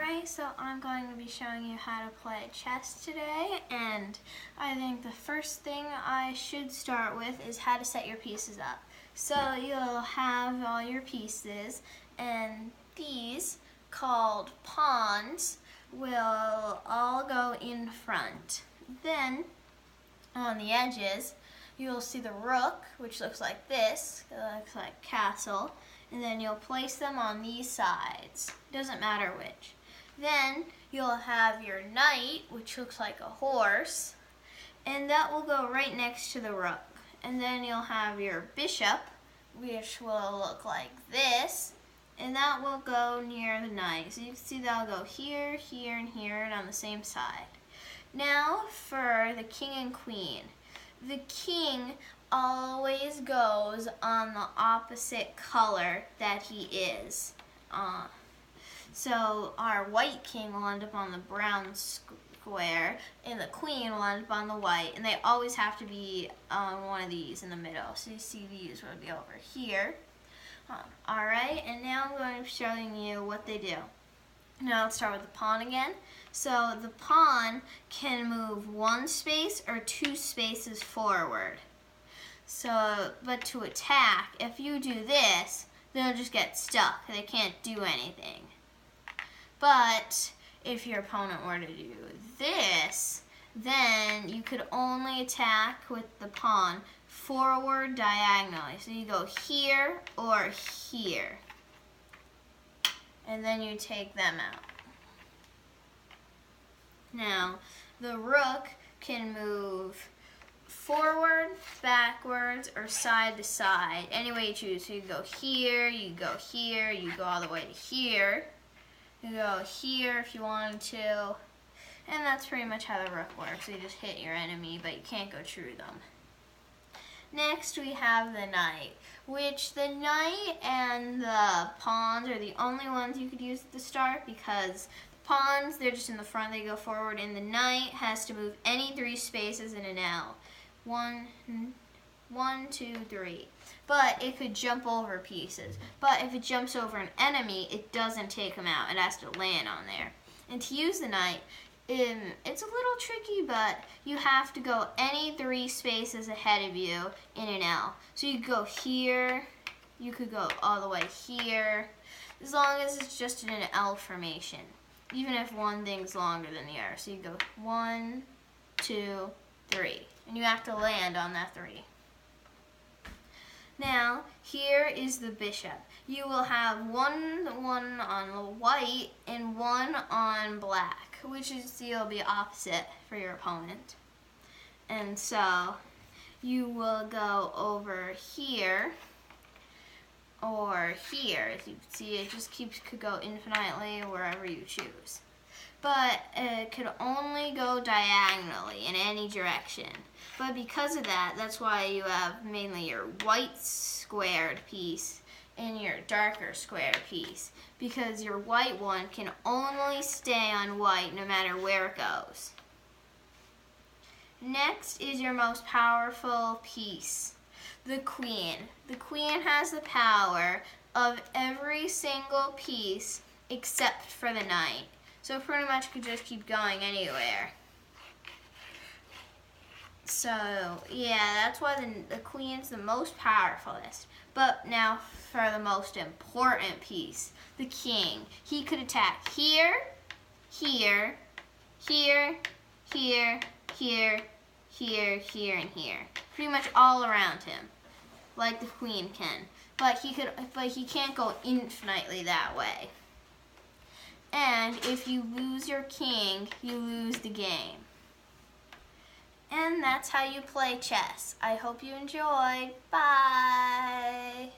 Alright, so I'm going to be showing you how to play chess today, and I think the first thing I should start with is how to set your pieces up. So you'll have all your pieces, and these, called pawns, will all go in front. Then, on the edges, you'll see the rook, which looks like this. It looks like castle. And then you'll place them on these sides. Doesn't matter which. Then you'll have your knight, which looks like a horse, and that will go right next to the rook. And then you'll have your bishop, which will look like this, and that will go near the knight. So you can see that'll go here, here, and here, and on the same side. Now for the king and queen. The king always goes on the opposite color that he is. So our white king will end up on the brown square, and the queen will end up on the white, and they always have to be on one of these in the middle. So you see these will be over here. Alright, and now I'm going to be showing you what they do. Now let's start with the pawn again. So the pawn can move one space or two spaces forward. So, but to attack, if you do this, they'll just get stuck. They can't do anything. But if your opponent were to do this, then you could only attack with the pawn forward diagonally. So you go here or here. And then you take them out. Now, the rook can move forward, backwards, or side to side. Any way you choose. So you go here, you go here, you go all the way to here. You go here if you wanted to. And that's pretty much how the rook works. You just hit your enemy, but you can't go through them. Next we have the knight, which the knight and the pawns are the only ones you could use at the start, because the pawns, they're just in the front, they go forward, and the knight has to move any three spaces in an L. One, two, three. But it could jump over pieces. But if it jumps over an enemy, it doesn't take them out. It has to land on there. And to use the knight, it's a little tricky, but you have to go any three spaces ahead of you in an L. So you go here, you could go all the way here, as long as it's just in an L formation, even if one thing's longer than the other. So you go 1, 2, 3, and you have to land on that 3. Now, here is the bishop. You will have one on the white and one on black, which is you'll be opposite for your opponent. And so you will go over here or here. As you can see, it just could go infinitely wherever you choose. But it could only go diagonally in any direction. But because of that, that's why you have mainly your white squared piece and your darker square piece, because your white one can only stay on white no matter where it goes. Next is your most powerful piece, the queen. The queen has the power of every single piece except for the knight. So pretty much could just keep going anywhere. So yeah, that's why the queen's the most powerfulest. But now for the most important piece, the king. He could attack here, here, here, here, here, here, here, and here. Pretty much all around him, like the queen can. But he can't go infinitely that way. And if you lose your king, you lose the game. And that's how you play chess. I hope you enjoyed. Bye!